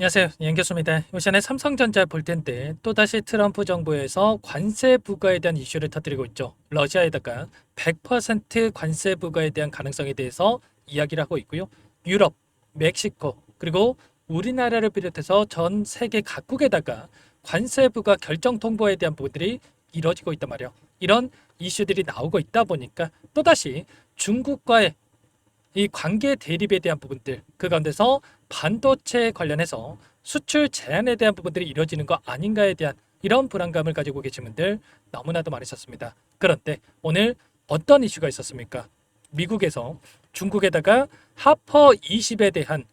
안녕하세요. 연교수입니다. 이번에 삼성전자 볼 텐데 또다시 트럼프 정부에서 관세 부과에 대한 이슈를 터뜨리고 있죠. 러시아에다가 100% 관세 부과에 대한 가능성에 대해서 이야기를 하고 있고요. 유럽, 멕시코, 그리고 우리나라를 비롯해서 전 세계 각국에다가 관세 부과 결정 통보에 대한 부분들이 이뤄지고 있단 말이에요. 이런 이슈들이 나오고 있다 보니까 또다시 중국과의 이 관계 대립에 대한 부분들, 그 가운데서 반도체 관련해서 수출 제한에 대한 부분들이 이루어지는 거 아닌가에 대한 이런 불안감을 가지고 계신 분들 너무나도 많으셨습니다. 그런데 오늘 어떤 이슈가 있었습니까? 미국에서 중국에다가 하퍼 20에 대한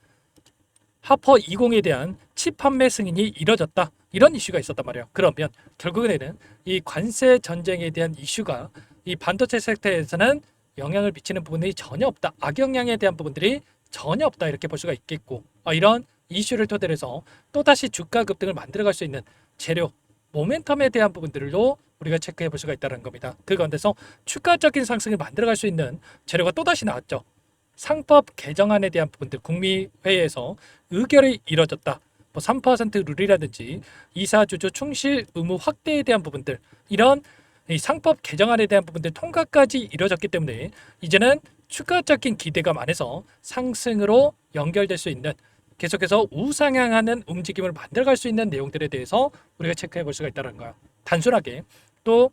하퍼 20에 대한 칩 판매 승인이 이뤄졌다. 이런 이슈가 있었단 말이에요. 그러면 결국에는 이 관세 전쟁에 대한 이슈가 이 반도체 섹터에서는 영향을 미치는 부분이 전혀 없다. 악영향에 대한 부분들이 전혀 없다. 이렇게 볼 수가 있겠고, 이런 이슈를 토대로 해서 또다시 주가 급등을 만들어갈 수 있는 재료, 모멘텀에 대한 부분들로 우리가 체크해 볼 수가 있다는 겁니다. 그 가운데서 추가적인 상승을 만들어갈 수 있는 재료가 또다시 나왔죠. 상법 개정안에 대한 부분들 국미회의에서 의결이 이뤄졌다. 뭐 3% 룰이라든지 이사주주 충실 의무 확대에 대한 부분들, 이런 이 상법 개정안에 대한 부분들 통과까지 이뤄졌기 때문에 이제는 추가적인 기대감 안에서 상승으로 연결될 수 있는, 계속해서 우상향하는 움직임을 만들어갈 수 있는 내용들에 대해서 우리가 체크해 볼 수가 있다는 거야. 단순하게 또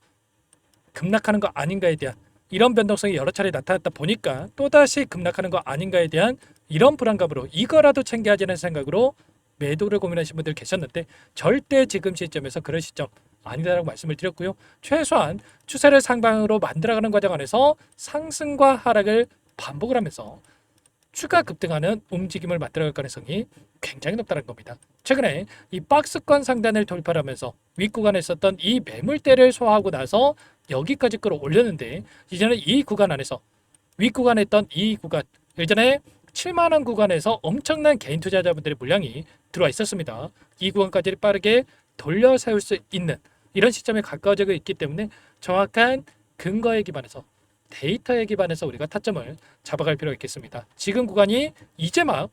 급락하는 거 아닌가에 대한 이런 변동성이 여러 차례 나타났다 보니까 또다시 급락하는 거 아닌가에 대한 이런 불안감으로 이거라도 챙겨야지는 생각으로 매도를 고민하신 분들 계셨는데, 절대 지금 시점에서 그런 시점 아니다라고 말씀을 드렸고요. 최소한 추세를 상방으로 만들어가는 과정 안에서 상승과 하락을 반복을 하면서 추가 급등하는 움직임을 만들어갈 가능성이 굉장히 높다는 겁니다. 최근에 이 박스권 상단을 돌파하면서 윗구간에 있었던 이 매물대를 소화하고 나서 여기까지 끌어올렸는데, 이제는 이 구간 안에서 윗구간에 있던 이 구간, 예전에 7만 원 구간에서 엄청난 개인 투자자분들의 물량이 들어와 있었습니다. 이 구간까지 빠르게 돌려 세울 수 있는 이런 시점에 가까워지고 있기 때문에 정확한 근거에 기반해서, 데이터에 기반해서 우리가 타점을 잡아갈 필요가 있겠습니다. 지금 구간이 이제 막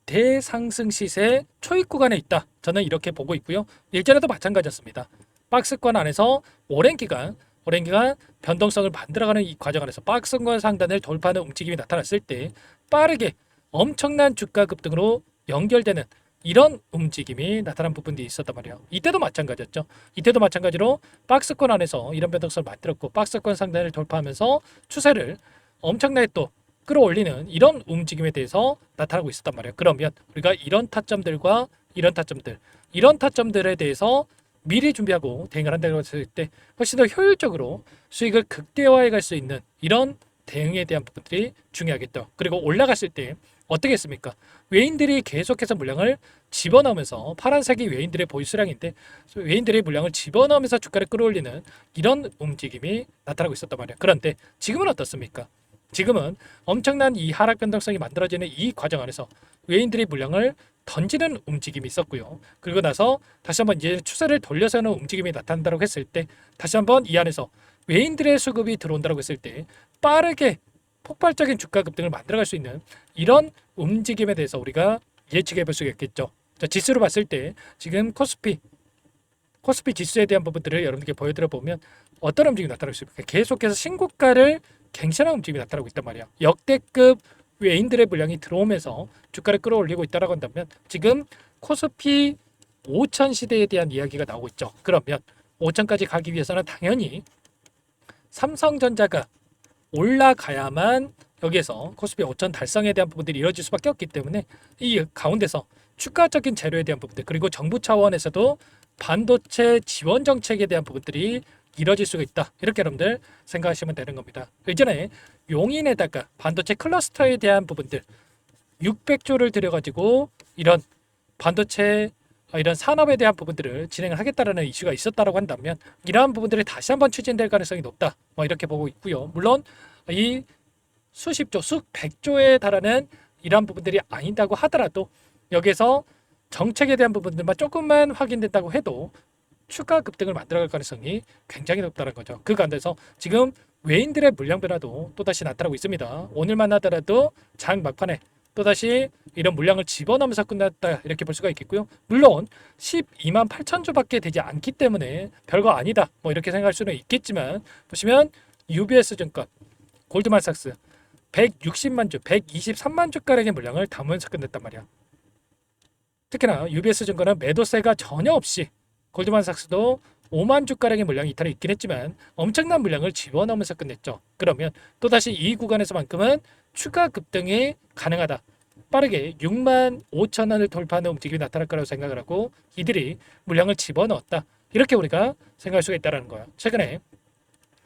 대상승 시세 초입 구간에 있다. 저는 이렇게 보고 있고요. 예전에도 마찬가지였습니다. 박스권 안에서 오랜 기간 변동성을 만들어가는 이 과정 안에서 박스권 상단을 돌파하는 움직임이 나타났을 때 빠르게 엄청난 주가 급등으로 연결되는 이런 움직임이 나타난 부분들이 있었단 말이에요. 이때도 마찬가지였죠. 이때도 마찬가지로 박스권 안에서 이런 변동성을 만들었고, 박스권 상단을 돌파하면서 추세를 엄청나게 또 끌어올리는 이런 움직임에 대해서 나타나고 있었단 말이에요. 그러면 우리가 이런 타점들에 대해서 미리 준비하고 대응을 한다고 했을 때 훨씬 더 효율적으로 수익을 극대화해 갈 수 있는 이런 대응에 대한 부분들이 중요하겠죠. 그리고 올라갔을 때 어떻게 했습니까? 외인들이 계속해서 물량을 집어넣으면서, 파란색이 외인들의 보유 수량인데 외인들의 물량을 집어넣으면서 주가를 끌어올리는 이런 움직임이 나타나고 있었단 말이에요. 그런데 지금은 어떻습니까? 지금은 엄청난 이 하락 변동성이 만들어지는 이 과정 안에서 외인들이 물량을 던지는 움직임이 있었고요. 그리고 나서 다시 한번 이제 추세를 돌려서는 움직임이 나타난다고 했을 때, 다시 한번 이 안에서 외인들의 수급이 들어온다고 했을 때 빠르게 폭발적인 주가 급등을 만들어갈 수 있는 이런 움직임에 대해서 우리가 예측해 볼 수가 있겠죠. 자, 지수로 봤을 때 지금 코스피 지수에 대한 부분들을 여러분들께 보여드려 보면 어떤 움직임이 나타나고 있습니까? 계속해서 신고가를 갱신하는 움직임이 나타나고 있단 말이야. 역대급 외인들의 물량이 들어오면서 주가를 끌어올리고 있다라고 한다면, 지금 코스피 5천 시대에 대한 이야기가 나오고 있죠. 그러면 5천까지 가기 위해서는 당연히 삼성전자가 올라가야만 여기에서 코스피 5천 달성에 대한 부분들이 이루어질 수밖에 없기 때문에, 이 가운데서 추가적인 재료에 대한 부분들, 그리고 정부 차원에서도 반도체 지원 정책에 대한 부분들이 이뤄질 수가 있다. 이렇게 여러분들 생각하시면 되는 겁니다. 예전에 용인에다가 반도체 클러스터에 대한 부분들 600조를 들여가지고 이런 반도체 이런 산업에 대한 부분들을 진행을 하겠다라는 이슈가 있었다라고 한다면, 이러한 부분들이 다시 한번 추진될 가능성이 높다. 이렇게 보고 있고요. 물론 이 수십조, 수백조에 달하는 이러한 부분들이 아니다고 하더라도 여기에서 정책에 대한 부분들만 조금만 확인된다고 해도 추가 급등을 만들어갈 가능성이 굉장히 높다는 거죠. 그 가운데서 지금 외인들의 물량 변화도 또다시 나타나고 있습니다. 오늘만 하더라도 장 막판에 또다시 이런 물량을 집어넣으면서 끝났다 이렇게 볼 수가 있겠고요. 물론 12만 8천 주밖에 되지 않기 때문에 별거 아니다 뭐 이렇게 생각할 수는 있겠지만 보시면 UBS 증권, 골드만삭스 160만 주, 123만 주가량의 물량을 담으면서 끝냈단 말이야. 특히나 UBS 증권은 매도세가 전혀 없이 골드만삭스도 5만 주가량의 물량이 이탈해 있긴 했지만 엄청난 물량을 집어넣으면서 끝냈죠. 그러면 또다시 이 구간에서만큼은 추가 급등이 가능하다. 빠르게 6만 5천 원을 돌파하는 움직임이 나타날 거라고 생각을 하고 이들이 물량을 집어넣었다. 이렇게 우리가 생각할 수가 있다는 거야. 최근에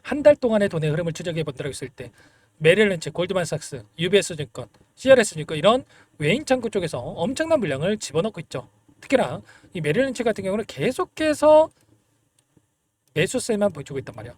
한 달 동안의 돈의 흐름을 추적해 본다고 했을 때 메릴린치, 골드만삭스, UBS 증권, CRS 증권 이런 외인 창구 쪽에서 엄청난 물량을 집어넣고 있죠. 특히나 이 메릴린치 같은 경우는 계속해서 매수세만 보여주고 있단 말이야.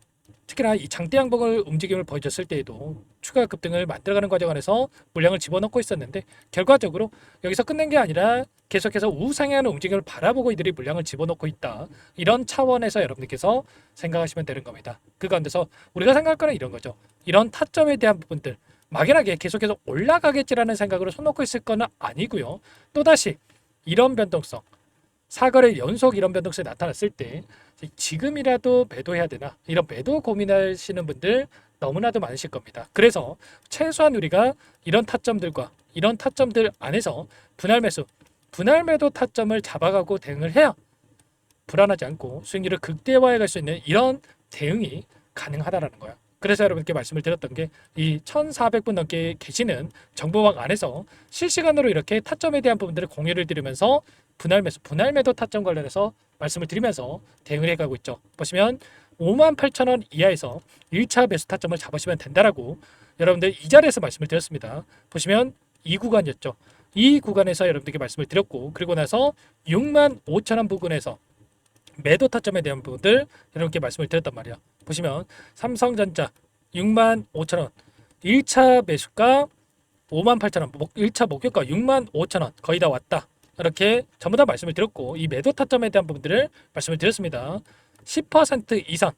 특히나 이 장대 양봉을 움직임을 보여줬을 때에도 추가 급등을 만들어가는 과정 안에서 물량을 집어넣고 있었는데 결과적으로 여기서 끝낸 게 아니라 계속해서 우상향하는 움직임을 바라보고 이들이 물량을 집어넣고 있다. 이런 차원에서 여러분들께서 생각하시면 되는 겁니다. 그 가운데서 우리가 생각할 거는 이런 거죠. 이런 타점에 대한 부분들 막연하게 계속해서 올라가겠지라는 생각으로 손 놓고 있을 거는 아니고요. 또다시 이런 변동성 사거래 연속 이런 변동성이 나타났을 때 지금이라도 매도해야 되나 이런 매도 고민하시는 분들 너무나도 많으실 겁니다. 그래서 최소한 우리가 이런 타점들과 이런 타점들 안에서 분할 매수, 분할 매도 타점을 잡아가고 대응을 해야 불안하지 않고 수익률을 극대화해 갈 수 있는 이런 대응이 가능하다라는 거야. 그래서 여러분께 말씀을 드렸던 게 이 1,400분 넘게 계시는 정보網안에서 실시간으로 이렇게 타점에 대한 부분들을 공유를 드리면서 분할 매수, 분할 매도 타점 관련해서 말씀을 드리면서 대응을 해가고 있죠. 보시면 58,000원 이하에서 1차 매수 타점을 잡으시면 된다라고 여러분들 이 자리에서 말씀을 드렸습니다. 보시면 이 구간이었죠. 이 구간에서 여러분들께 말씀을 드렸고 그리고 나서 65,000원 부근에서 매도 타점에 대한 부분들 여러분께 말씀을 드렸단 말이야. 보시면 삼성전자 65,000원 1차 매수가 58,000원 1차 목표가 65,000원 거의 다 왔다. 이렇게 전부 다 말씀을 드렸고 이 매도 타점에 대한 부분들을 말씀을 드렸습니다. 10% 이상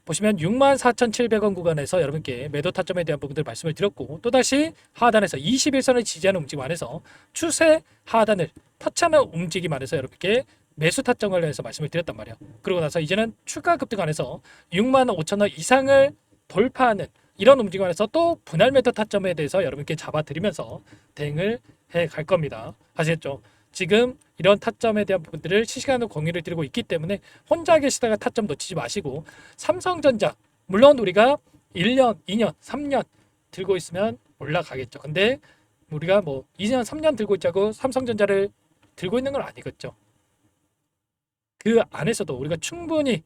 보시면 64,700원 구간에서 여러분께 매도 타점에 대한 부분들 말씀을 드렸고 또다시 하단에서 21선을 지지하는 움직임 안에서 추세 하단을 터치하는 움직임 안에서 여러분께 매수 타점 관련해서 말씀을 드렸단 말이야. 그러고 나서 이제는 추가 급등 안에서 65,000원 이상을 돌파하는 이런 움직임 안에서 또 분할 매도 타점에 대해서 여러분께 잡아드리면서 대응을 해 갈 겁니다. 아시겠죠? 지금 이런 타점에 대한 부분들을 실시간으로 공유를 드리고 있기 때문에 혼자 계시다가 타점 놓치지 마시고 삼성전자 물론 우리가 1년, 2년, 3년 들고 있으면 올라가겠죠. 근데 우리가 뭐 2년, 3년 들고 있자고 삼성전자를 들고 있는 건 아니겠죠. 그 안에서도 우리가 충분히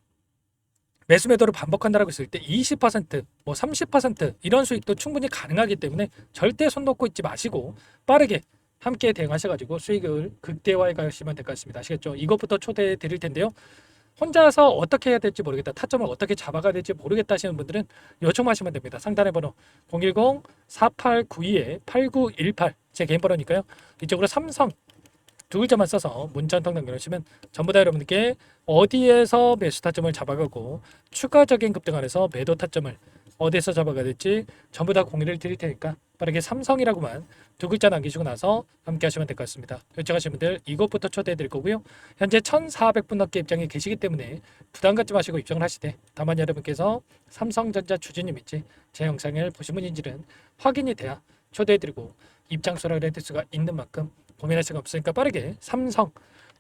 매수 매도를 반복한다라고 했을 때 20%, 뭐 30% 이런 수익도 충분히 가능하기 때문에 절대 손 놓고 있지 마시고 빠르게 함께 대응하셔가지고 수익을 극대화해 가시면 될 것 같습니다. 아시겠죠? 이것부터 초대해 드릴 텐데요. 혼자서 어떻게 해야 될지 모르겠다. 타점을 어떻게 잡아가야 될지 모르겠다 하시는 분들은 요청하시면 됩니다. 상단의 번호 010-4892-8918 제 개인 번호니까요. 이쪽으로 삼성 두 글자만 써서 문자 한 통 남겨주시면 전부 다 여러분들께 어디에서 매수 타점을 잡아가고 추가적인 급등 안에서 매도 타점을 어디에서 잡아가야 될지 전부 다 공유를 드릴 테니까 빠르게 삼성이라고만 두 글자 남기시고 나서 함께 하시면 될 것 같습니다. 요청하신 분들 이것부터 초대해 드릴 거고요. 현재 1,400분 넘게 입장에 계시기 때문에 부담 갖지 마시고 입장을 하시되 다만 여러분께서 삼성전자 주주님인지 제 영상을 보신 분인지는 확인이 돼야 초대해 드리고 입장 수락을 해드릴 수가 있는 만큼 고민할 수가 없으니까 빠르게 삼성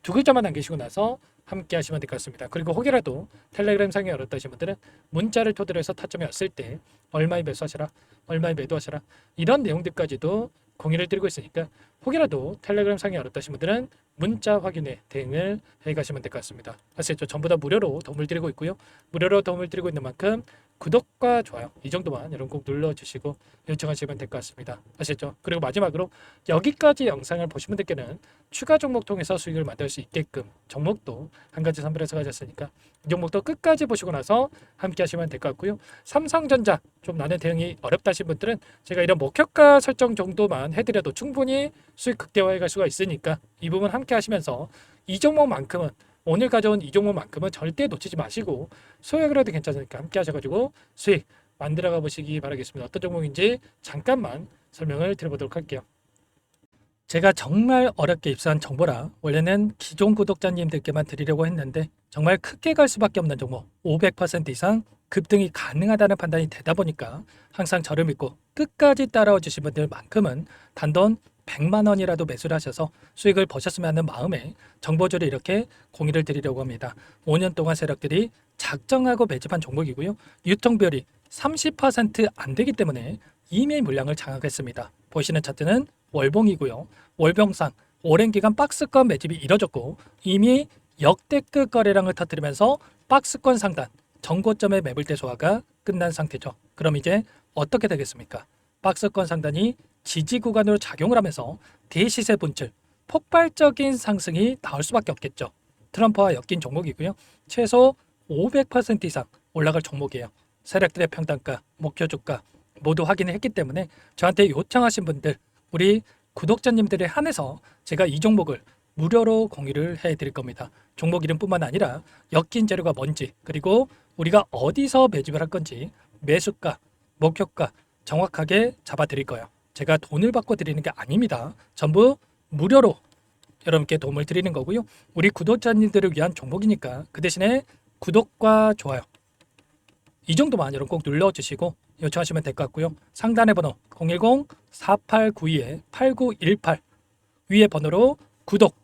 두 글자만 남기시고 나서 함께 하시면 될 것 같습니다. 그리고 혹여라도 텔레그램 상에 어렵다신 분들은 문자를 토대로 해서 타점이 왔을 때 얼마에 매수하시라 얼마에 매도하시라 이런 내용들까지도 공유를 드리고 있으니까 혹여라도 텔레그램 상에 어렵다신 분들은 문자 확인에 대응을 해 가시면 될 것 같습니다. 아시겠죠? 전부 다 무료로 도움을 드리고 있고요. 무료로 도움을 드리고 있는 만큼 구독과 좋아요 이 정도만 여러분 꼭 눌러주시고 요청하시면 될 것 같습니다. 아시겠죠? 그리고 마지막으로 여기까지 영상을 보신 분들께는 추가 종목 통해서 수익을 만들 수 있게끔 종목도 한 가지 선별해서 가졌으니까 이 종목도 끝까지 보시고 나서 함께 하시면 될 것 같고요. 삼성전자 좀 나는 대응이 어렵다 하신 분들은 제가 이런 목표가 설정 정도만 해드려도 충분히 수익 극대화해 갈 수가 있으니까 이 부분 함께 하시면서 이 종목만큼은 오늘 가져온 이 종목만큼은 절대 놓치지 마시고 소액을 해도 괜찮으니까 함께 하셔가지고 수익 만들어가 보시기 바라겠습니다. 어떤 종목인지 잠깐만 설명을 드려보도록 할게요. 제가 정말 어렵게 입수한 정보라 원래는 기존 구독자님들께만 드리려고 했는데 정말 크게 갈 수밖에 없는 종목 500% 이상 급등이 가능하다는 판단이 되다 보니까 항상 저를 믿고 끝까지 따라와 주신 분들만큼은 단돈 100만 원이라도 매수를 하셔서 수익을 보셨으면 하는 마음에 정보주를 이렇게 공유를 드리려고 합니다. 5년 동안 세력들이 작정하고 매집한 종목이고요. 유통비율이 30%안 되기 때문에 이미 물량을 장악했습니다. 보시는 차트는 월봉이고요. 월봉상 오랜 기간 박스권 매집이 이뤄졌고 이미 역대급 거래량을 터뜨리면서 박스권 상단 전고점의 매물대 소화가 끝난 상태죠. 그럼 이제 어떻게 되겠습니까? 박스권 상단이 지지 구간으로 작용을 하면서 대시세 분출, 폭발적인 상승이 나올 수밖에 없겠죠. 트럼프와 엮인 종목이고요. 최소 500% 이상 올라갈 종목이에요. 세력들의 평단가, 목표 주가 모두 확인을 했기 때문에 저한테 요청하신 분들, 우리 구독자님들에 한해서 제가 이 종목을 무료로 공유를 해드릴 겁니다. 종목 이름뿐만 아니라 엮인 재료가 뭔지, 그리고 우리가 어디서 매집을 할 건지 매수가, 목표가 정확하게 잡아드릴 거예요. 제가 돈을 받고 드리는 게 아닙니다. 전부 무료로 여러분께 도움을 드리는 거고요. 우리 구독자님들을 위한 종목이니까 그 대신에 구독과 좋아요 이 정도만 여러분 꼭 눌러주시고 요청하시면 될 것 같고요. 상단의 번호 010-4892-8918 위에 번호로 구독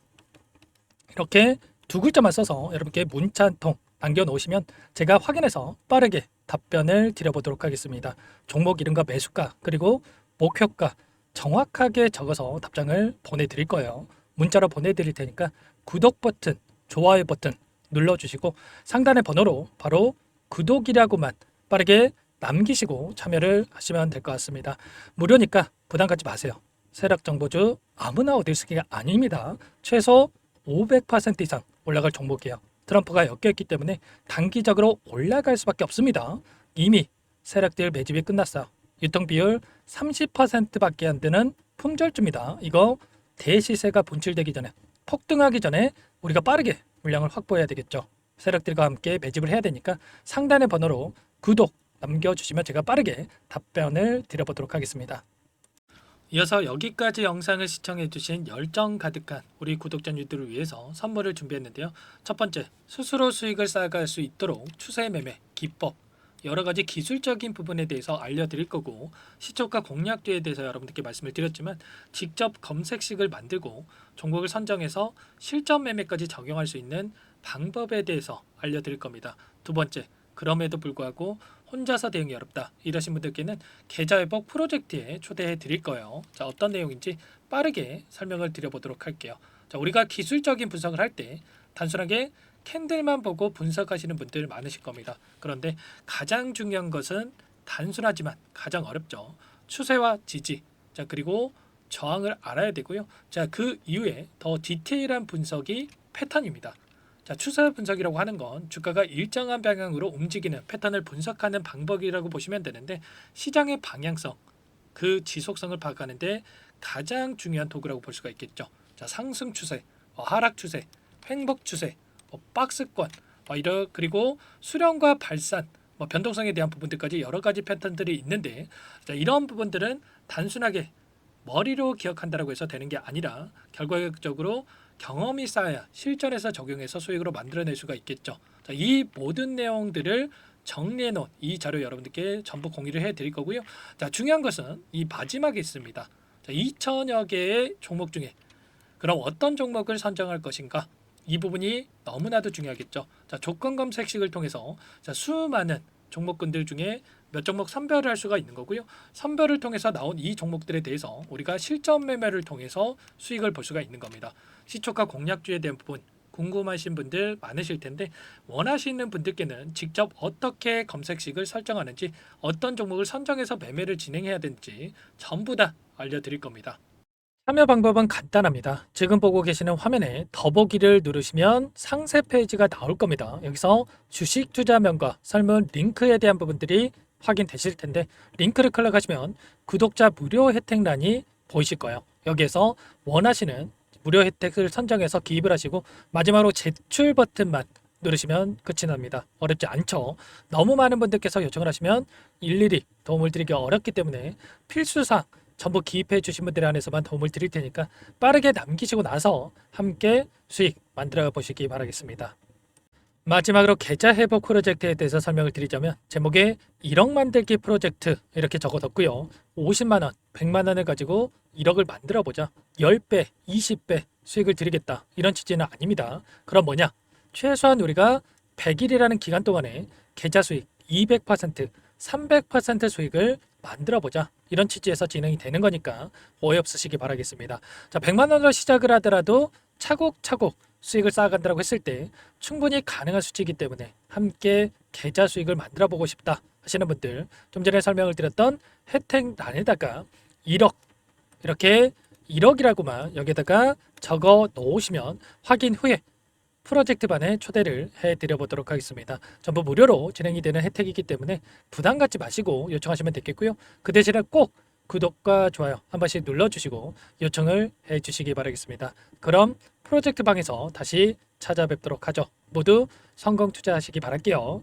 이렇게 두 글자만 써서 여러분께 문자 한 통 남겨놓으시면 제가 확인해서 빠르게 답변을 드려보도록 하겠습니다. 종목 이름과 매수가 그리고 목표가 정확하게 적어서 답장을 보내드릴 거예요. 문자로 보내드릴 테니까 구독 버튼, 좋아요 버튼 눌러주시고 상단의 번호로 바로 구독이라고만 빠르게 남기시고 참여를 하시면 될 것 같습니다. 무료니까 부담 갖지 마세요. 세력 정보주 아무나 얻을 수 있는 게 아닙니다. 최소 500% 이상 올라갈 종목이에요. 트럼프가 엮여있기 때문에 단기적으로 올라갈 수밖에 없습니다. 이미 세력들 매집이 끝났어요. 유통비율 30%밖에 안 되는 품절주입니다. 이거 대시세가 분출되기 전에 폭등하기 전에 우리가 빠르게 물량을 확보해야 되겠죠. 세력들과 함께 매집을 해야 되니까 상단의 번호로 구독 남겨주시면 제가 빠르게 답변을 드려보도록 하겠습니다. 이어서 여기까지 영상을 시청해주신 열정 가득한 우리 구독자님들을 위해서 선물을 준비했는데요. 첫 번째, 스스로 수익을 쌓아갈 수 있도록 추세 매매 기법 여러가지 기술적인 부분에 대해서 알려드릴 거고 시초가 공략주에 대해서 여러분들께 말씀을 드렸지만 직접 검색식을 만들고 종목을 선정해서 실전 매매까지 적용할 수 있는 방법에 대해서 알려드릴 겁니다. 두 번째, 그럼에도 불구하고 혼자서 대응이 어렵다 이러신 분들께는 계좌회복 프로젝트에 초대해 드릴 거예요. 자, 어떤 내용인지 빠르게 설명을 드려보도록 할게요. 자, 우리가 기술적인 분석을 할 때 단순하게 캔들만 보고 분석하시는 분들 많으실 겁니다. 그런데 가장 중요한 것은 단순하지만 가장 어렵죠. 추세와 지지, 자 그리고 저항을 알아야 되고요. 자, 그 이후에 더 디테일한 분석이 패턴입니다. 자, 추세 분석이라고 하는 건 주가가 일정한 방향으로 움직이는 패턴을 분석하는 방법이라고 보시면 되는데 시장의 방향성, 그 지속성을 파악하는데 가장 중요한 도구라고 볼 수가 있겠죠. 자, 상승 추세, 하락 추세, 횡복 추세, 박스권, 그리고 수렴과 발산, 변동성에 대한 부분들까지 여러 가지 패턴들이 있는데 자, 이런 부분들은 단순하게 머리로 기억한다고 해서 되는 게 아니라 결과적으로 경험이 쌓아야 실전에서 적용해서 수익으로 만들어낼 수가 있겠죠. 자, 이 모든 내용들을 정리해 놓은 이 자료 여러분들께 전부 공유를 해 드릴 거고요. 자, 중요한 것은 이 마지막에 있습니다. 자, 2천여 개의 종목 중에 그럼 어떤 종목을 선정할 것인가? 이 부분이 너무나도 중요하겠죠. 자, 조건 검색식을 통해서 자, 수많은 종목군들 중에 몇 종목 선별을 할 수가 있는 거고요. 선별을 통해서 나온 이 종목들에 대해서 우리가 실전 매매를 통해서 수익을 볼 수가 있는 겁니다. 시초가 공략주에 대한 부분 궁금하신 분들 많으실 텐데 원하시는 분들께는 직접 어떻게 검색식을 설정하는지 어떤 종목을 선정해서 매매를 진행해야 되는지 전부 다 알려드릴 겁니다. 참여 방법은 간단합니다. 지금 보고 계시는 화면에 더보기를 누르시면 상세 페이지가 나올 겁니다. 여기서 주식 투자명과 설문 링크에 대한 부분들이 확인되실 텐데 링크를 클릭하시면 구독자 무료 혜택란이 보이실 거예요. 여기에서 원하시는 무료 혜택을 선정해서 기입을 하시고 마지막으로 제출 버튼만 누르시면 끝이 납니다. 어렵지 않죠? 너무 많은 분들께서 요청을 하시면 일일이 도움을 드리기 어렵기 때문에 필수사항 전부 기입해 주신 분들 안에서만 도움을 드릴 테니까 빠르게 남기시고 나서 함께 수익 만들어 보시기 바라겠습니다. 마지막으로 계좌 회복 프로젝트에 대해서 설명을 드리자면 제목에 1억 만들기 프로젝트 이렇게 적어뒀고요. 50만 원, 100만 원을 가지고 1억을 만들어 보자. 10배, 20배 수익을 드리겠다. 이런 취지는 아닙니다. 그럼 뭐냐? 최소한 우리가 100일이라는 기간 동안에 계좌 수익 200%, 300% 수익을 만들어 보자. 이런 취지에서 진행이 되는 거니까 오해 없으시기 바라겠습니다. 자, 100만 원으로 시작을 하더라도 차곡차곡 수익을 쌓아간다고 했을 때 충분히 가능한 수치이기 때문에 함께 계좌 수익을 만들어 보고 싶다 하시는 분들, 좀 전에 설명을 드렸던 혜택란에다가 1억, 이렇게 1억이라고만 여기다가 적어 놓으시면 확인 후에 프로젝트반에 초대를 해드려 보도록 하겠습니다. 전부 무료로 진행이 되는 혜택이기 때문에 부담 갖지 마시고 요청하시면 되겠고요. 그 대신에 꼭 구독과 좋아요 한 번씩 눌러주시고 요청을 해주시기 바라겠습니다. 그럼 프로젝트 방에서 다시 찾아뵙도록 하죠. 모두 성공 투자하시기 바랄게요.